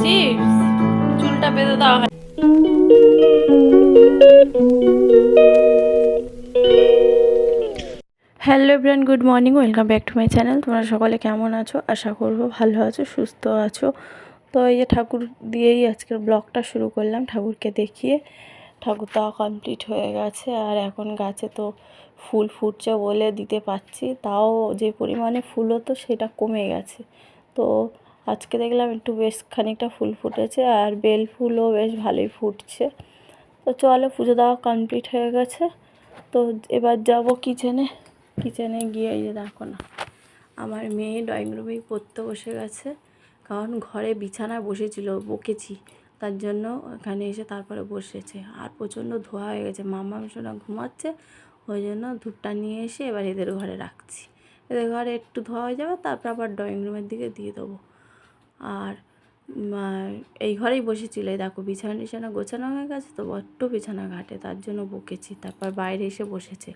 Chips চুলটা বেঁধে দেওয়া হয়। Hello everyone, good morning, welcome back to my channel. তোমরা সকলে কেমন আছো? আশা করবো ভালো আছো, সুস্থ আছো। তো এই যে ঠাকুর দিয়েই আজকের ব্লগটা শুরু করলাম, ঠাকুরকে দেখিয়ে। ঠাকুর দেওয়া কমপ্লিট হয়ে গেছে, আর এখন গাছে তো ফুল ফুটছে বলে দিতে পারছি, তাও যে পরিমাণে ফুল হতো সেটা কমে গেছে। তো আজকে দেখলাম একটু বেশ খানিকটা ফুল ফুটেছে, আর বেল ফুলও বেশ ভালোই ফুটছে। তো চলো, পুজো দেওয়া কমপ্লিট হয়ে গেছে। তো এবার যাব কিচেনে গিয়ে এই যে দেখো না, আমার মেয়ে ড্রয়িং রুমেই পড়তে বসে গেছে, কারণ ঘরে বিছানায় বসেছিল, বকেছি তার জন্য এখানে এসে তারপরে বসেছে। আর প্রচণ্ড ধোয়া হয়ে গেছে, মাম্মা সোনা ঘুমাচ্ছে, ওই জন্য ধূপটা নিয়ে এসে এবার এদের ঘরে রাখছি। এদের ঘরে একটু ধোয়া হয়ে যাবে, তারপর আবার ড্রয়িং রুমের দিকে দিয়ে দেবো। আর এই ঘরেই বসেছিল, এই দেখো বিছানা গোছানো হয়ে গেছে, তো বড্ড বিছানা ঘাটে, তার জন্য বকেছি। তারপর বাইরে এসে বসেছে।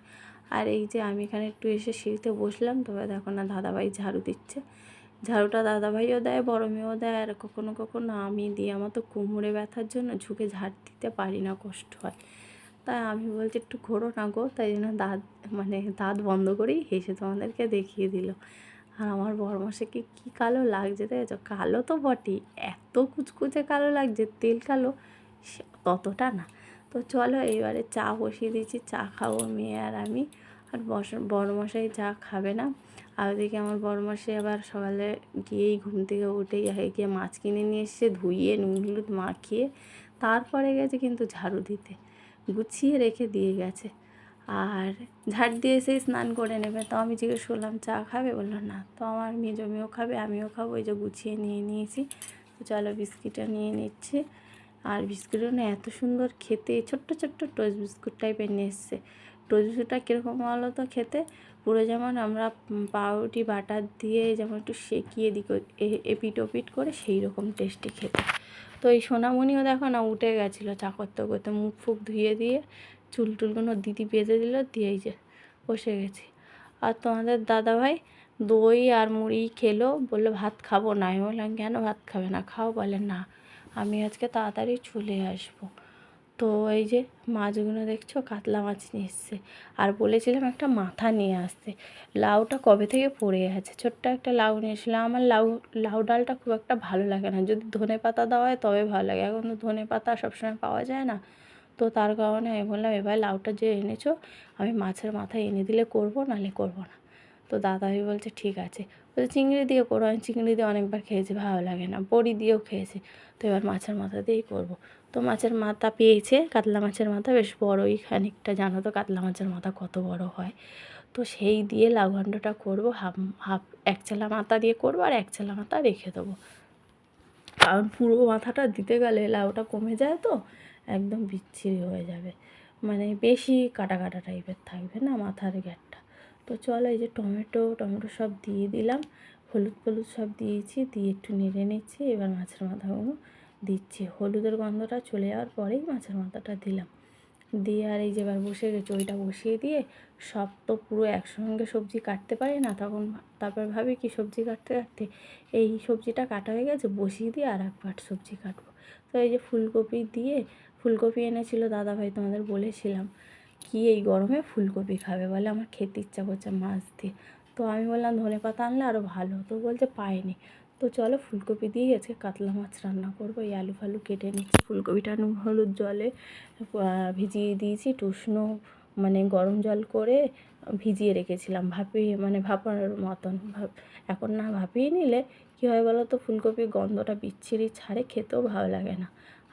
আর এই যে আমি এখানে একটু এসে সিঁড়িতে বসলাম, তবে দেখো না দাদাভাই ঝাড়ু দিচ্ছে। ঝাড়ুটা দাদাভাইও দেয়, বড় মেয়েও দেয়, আর কখনো কখনো আমি দিই। আমার তো কোমরে ব্যথার জন্য ঝুঁকে ঝাড় দিতে পারি না, কষ্ট হয়। তাই আমি বলছি একটু ঘোরো না গো, তাই জন্য দাঁত বন্ধ করেই হেসে তোমাদেরকে দেখিয়ে দিল। আর আমার বড়মশাইকে কী কালো লাগছে, দেখেছো? কালো তো বটেই, এত কুচকুচে কালো লাগছে, তেল কালো ততটা না। তো চলো এবারে চা বসিয়ে দিয়েছি, চা খাবো মেয়ে আর আমি। আর বড়মশাই চা খাবে না। আর ওদিকে আমার বড়মশাই আবার সকালে গিয়েই ঘুম থেকে উঠেই গিয়ে মাছ কিনে নিয়ে এসে ধুইয়ে নুন হলুদ মাখিয়ে তারপরে গেছে কিন্তু ঝাড়ু দিতে, গুছিয়ে রেখে দিয়ে গেছে। আর ঝাড় দিয়ে এসেই স্নান করে নেবে। তো আমি জিজ্ঞেস করলাম চা খাবে, বললো না। তো আমার মেজো মেয়েও খাবে, আমিও খাবো, এই যে গুছিয়ে নিয়ে নিয়েছি। তো চলো বিস্কিটটা নিয়ে নিচ্ছি। আর বিস্কুটও না এত সুন্দর খেতে, ছোট্ট ছোট্ট টোস্ট বিস্কুট টাইপের নিয়ে এসছে। টোস্ট বিস্কুটটা কীরকম ভালো তো খেতে, পুরো যেমন আমরা পাউরুটি বাটার দিয়ে যেমন একটু সেকিয়ে দিই এপিট ওপিট করে, সেই রকম টেস্টি খেতে। তো এই সোনামণিও দেখো না উঠে গেছিলো চা করতে করতে, মুখ ফুক ধুয়ে দিয়ে চুল টুলগুলো দিদি বেঁধে দিল, দিয়েই যে বসে গেছি। আর তোমাদের দাদাভাই দই আর মুড়ি খেলো, বললো ভাত খাবো না। আমি বললাম কেন ভাত খাবে না, খাও। বলে না, আমি আজকে তাড়াতাড়ি চলে আসবো। তো এই যে মাছগুলো দেখছো, কাতলা মাছ নিয়ে এসছে। আর বলেছিলাম একটা মাথা নিয়ে আসতে, লাউটা কবে থেকে পড়ে আছে, ছোট্ট একটা লাউ নিয়ে এসেছিলাম। আমার লাউ ডালটা খুব একটা ভালো লাগে না, যদি ধনে পাতা দেওয়া হয় তবে ভালো লাগে, এখন তো ধনে পাতা সবসময় পাওয়া যায় না। তো তার কারণে আমি বললাম এবার লাউটা যে এনেছো, আমি মাছের মাথা এনে দিলে করবো, নাহলে করবো না। তো দাদাভাই বলছে ঠিক আছে। বলছে চিংড়ি দিয়ে করো। আমি চিংড়ি দিয়ে অনেকবার খেয়েছি, ভালো লাগে না, বড়ি দিয়েও খেয়েছি। তো এবার মাছের মাথা দিয়েই করবো। তো মাছের মাথা পেয়েছে, কাতলা মাছের মাথা বেশ বড়ই খানিকটা, জানো তো কাতলা মাছের মাথা কত বড় হয়। তো সেই দিয়ে লাউ ঘণ্টটা করবো, হাফ হাফ এক চেলা মাথা দিয়ে করবো, আর এক চেলা মাথা রেখে দেবো, কারণ পুরো মাথাটা দিতে গেলে লাউটা কমে যায়, তো একদম বিচ্ছিরি হয়ে যাবে, মানে বেশি কাটা কাটা টাইপের থাকবে না মাথার গ্যাটটা। তো চলো এই যে টমেটো সব দিয়ে দিলাম, হলুদ সব দিয়েছি, দিয়ে একটু নেড়ে নিচ্ছি। এবার মাছের মাথাগুলো দিচ্ছি, হলুদের গন্ধটা চলে যাওয়ার পরেই মাছের মাথাটা দিলাম, দিয়ে আর এই যে এবার বসে গেছে, ওইটা বসিয়ে দিয়ে সব তো পুরো একসঙ্গে সবজি কাটতে পারি না, তখন তারপর ভাবি কি সবজি কাটতে কাটতে এই সবজিটা কাটা হয়ে গেছে, বসিয়ে দিয়ে আর এক পাট সবজি কাটবো। তো এই যে ফুলকপি এনেছিল দাদাভাই, তোমাদের বলেছিলাম কি এই গরমে ফুলকপি খাবে, বলে আমার খেতে ইচ্ছা করছে মাছ দিয়ে। তো আমি বললাম ধনেপাতা আনলে আরও ভালো। তো বলছে পাইনি। তো চলো ফুলকপি দিয়েই আজকে কাতলা মাছ রান্না করবো। এই আলু ফালু কেটে নিচ্ছি, ফুলকপিটা নুন হলুদ জলে ভিজিয়ে দিয়েছি, উষ্ণ মানে গরম জল করে ভিজিয়ে রেখেছিলাম, ভাপানোর মতন। এখন না ভাপিয়ে নিলে কী হয় বলো তো, ফুলকপির গন্ধটা বিচ্ছিরি ছাড়ে, খেতেও ভালো লাগে না।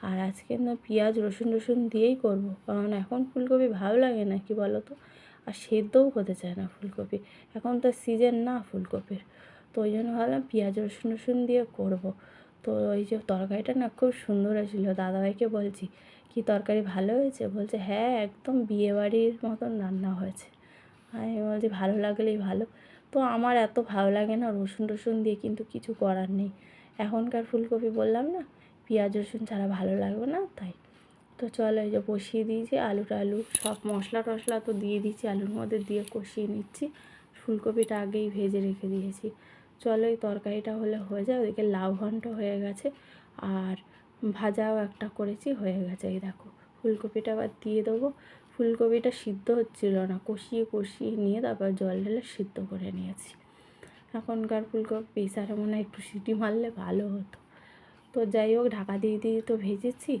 আর আজকে না পেঁয়াজ রসুন দিয়েই করবো, কারণ এখন ফুলকপি ভালো লাগে না কি বলো তো, আর সেদ্ধও হতে চায় না ফুলকপি, এখন তো সিজন না ফুলকপির। তো ওই জন্য ভাবলাম পেঁয়াজ রসুন দিয়ে করবো। তো ওই যে তরকারিটা না খুব সুন্দর হয়েছিল, দাদাভাইকে বলছি কি তরকারি ভালো হয়েছে, বলছে হ্যাঁ একদম বিয়েবাড়ির মতন রান্না হয়েছে। আমি বলছি ভালো লাগলেই ভালো। তো আমার এত ভালো লাগে না রসুন দিয়ে, কিন্তু কিছু করার নেই, এখনকার ফুলকপি বললাম না পেঁয়াজ রসুন ছাড়া ভালো লাগবে না, তাই। তো চলো এই যে বসিয়ে দিয়েছি, আলু সব মশলা টশলা তো দিয়ে দিয়েছি, আলুর মধ্যে দিয়ে কষিয়ে নিচ্ছি। ফুলকপিটা আগেই ভেজে রেখে দিয়েছি। চলো এই তরকারিটা হয়ে যায়, ওদিকে লাউ ঘন্ট হয়ে গেছে। আর ভাজাও একটা করেছি, হয়ে গেছে। এই দেখো ফুলকপিটা আবার দিয়ে দেবো। ফুলকপিটা সিদ্ধ হচ্ছিল না, কষিয়ে কষিয়ে নিয়ে তারপর জল ঢেলে সিদ্ধ করে নিয়েছি। এখনকার ফুলকপি প্রেসারে মনে হয় একটু সিটি মারলে ভালো হতো। তো যাই হোক, ঢাকা দিয়ে দিয়ে তো ভেজেছি,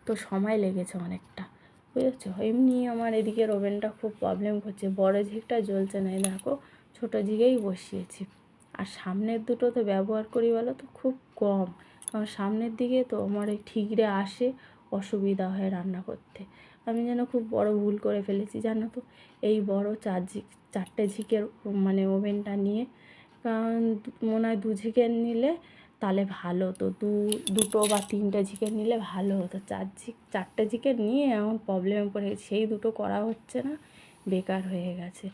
তো সময় লেগেছে অনেকটা, বুঝেছো। এমনি আমার এদিকের ওভেনটা খুব প্রবলেম করছে, বড় ঝিকটা জ্বলছে না। দেখো ছোটো ঝিকেই বসিয়েছি। আর সামনের দুটো তো ব্যবহার করি বলো তো খুব কম, কারণ সামনের দিকে তো আমার এই ঠিকরে আসে, অসুবিধা হয় রান্না করতে। আমি যেন খুব বড় ভুল করে ফেলেছি জানো তো, এই বড় 4টে ঝিকের মানে ওভেনটা নিয়ে। কারণ মনে হয় 2 ঝিকের নিলে তাহলে ভালো হতো, দুটো বা 3টে ঝিকের নিলে ভালো হতো। 4টে ঝিকের নিয়ে এমন প্রবলেমে পড়ে গেছি, সেই দুটো করা হচ্ছে না, বেকার হয়ে গেছে।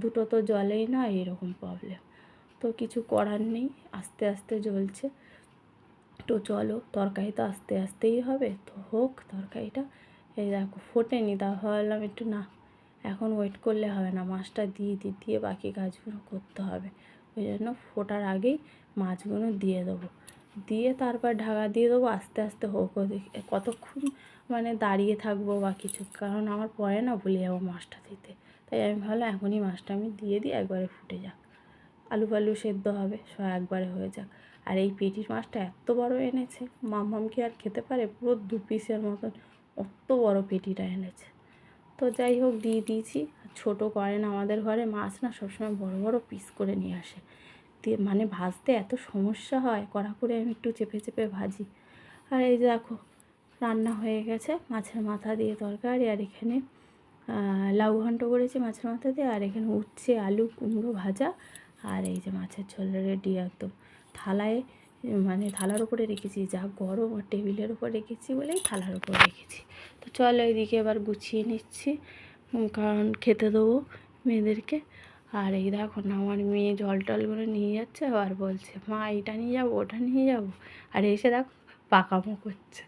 দুটো তো জ্বলেই না, এরকম প্রবলেম। তো কিছু করার নেই, আস্তে আস্তে জ্বলছে। তো চলো, তরকারি তো আস্তে আস্তেই হবে, তো হোক তরকারিটা। এই দেখো ফোটেনি, তা ভাবলাম একটু না, এখন ওয়েট করলে হবে না, মাছটা দিয়ে বাকি কাজগুলো করতে হবে। ওই জন্য ফোটার আগেই মাছগুলো দিয়ে দেবো, দিয়ে তারপর ঢাকা দিয়ে দেবো। আস্তে আস্তে হোক, ওদিকে কতক্ষণ মানে দাঁড়িয়ে থাকবো বা কিছু, কারণ আমার পরে না ভুলে যাবো মাছটা দিতে। তাই আমি ভাবলাম এখনই মাছটা আমি দিয়ে দিই, একবারে ফুটে যাক, আলু ফালু সেদ্ধ হবে, সব একবারে হয়ে যাক। আর এই পেটির মাছটা এত বড় এনেছে, মাম্মাম কি আর খেতে পারে? পুরো 2 পিসের মতন অত বড় পেটিটা এনেছে। তো যাই হোক, দিয়ে দিয়েছি। ছোটো করে না, আমাদের ঘরে মাছ না সবসময় বড় বড় পিস করে নিয়ে আসে, দিয়ে মানে ভাজতে এত সমস্যা হয়, কড়া করে আমি একটু চেপে চেপে ভাজি। আর এই যে দেখো রান্না হয়ে গেছে, মাছের মাথা দিয়ে তরকারি। আর এখানে লাউ ঘন্ট করেছি মাছের মাথা দিয়ে, আর এখানে উচ্ছে আলু কুমড়ো ভাজা। আর এই যে মাছের ঝোল রেডি একদম, থালায় মানে থালার উপরে রেখেছি, যা গরম, আর টেবিলের উপর রেখেছি বলেই থালার উপর রেখেছি। তো চলো এইদিকে এবার গুছিয়ে নিচ্ছি, কারণ খেতে দেবো মেয়েদেরকে। আর এই দেখো না, আমার মেয়ে জল টলগুলো নিয়ে যাচ্ছে, আবার বলছে মা এটা নিয়ে যাবো ওটা নিয়ে যাবো, আর এসে দেখো পাকামো করছে।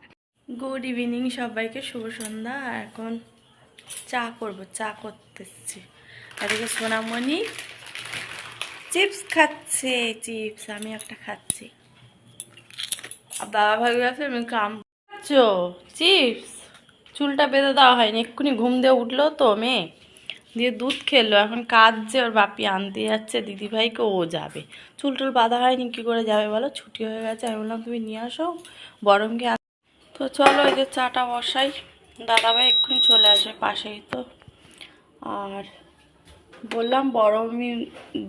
গুড ইভিনিং সবাইকে, শুভ সন্ধ্যা। এখন চা করবো, চা করতেছি। আর এদিকে সোনামণি চিপস খাচ্ছে, চিপস আমি একটা খাচ্ছি, আর দাদা ভাই আছে আমি কাম চিপস। চুলটা বেঁধে দেওয়া হয়নি, এক্ষুনি ঘুম দিয়ে উঠলো তো মেয়ে, দিয়ে দুধ খেলো, এখন কাঁদছে, ওর বাপি আনতে যাচ্ছে দিদিভাইকে, ও যাবে। চুল টুল বাঁধা হয়নি, কী করে যাবে বলো, ছুটি হয়ে গেছে। আমি বললাম তুমি নিয়ে আসো বরংকে। তো চলো এই যে চাটা বসাই, দাদাভাই এক্ষুনি চলে আসবে, পাশেই তো। আর বললাম বড় আমি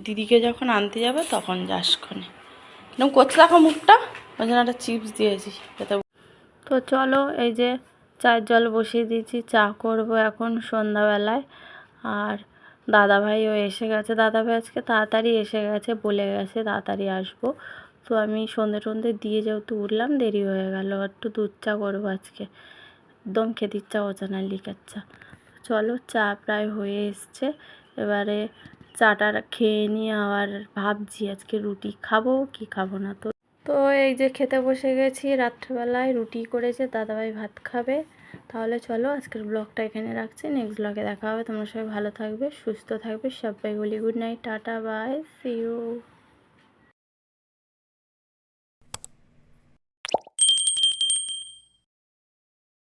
দিদিকে যখন আনতে যাবে তখন যাস ক্ষণে, এরকম করতে দেখো মুখটা, ওই জন্য একটা চিপস দিয়েছি যাতে। তো চলো এই যে চায়ের জল বসিয়ে দিয়েছি, চা করব এখন সন্ধ্যাবেলায়। আর দাদাভাইও এসে গেছে, দাদাভাই আজকে তাড়াতাড়ি এসে গেছে, বলে গেছে তাড়াতাড়ি আসবো। তো আমি সন্ধে টন্ধে দিয়ে যেহেতু উঠলাম, দেরি হয়ে গেল, একটু দুধ চা করবো আজকে, একদম খেতে ইচ্ছা হচ্ছে না লিকার চা। চলো চা প্রায় হয়ে এসছে, এবারে চাটা খেয়ে নিয়ে আবার ভাবছি আজকে রুটি খাবো কি খাবো না। তো তো এই যে খেতে বসে গেছি, রাত্রেবেলায় রুটি করেছে, দাদাভাই ভাত খাবে। তাহলে চলো আজকের ব্লগটা এখানে রাখছি, নেক্সট ব্লগে দেখা হবে। তোমরা সবাই ভালো থাকবে, সুস্থ থাকবে, সবাই বলি good night, tata, bye, see you.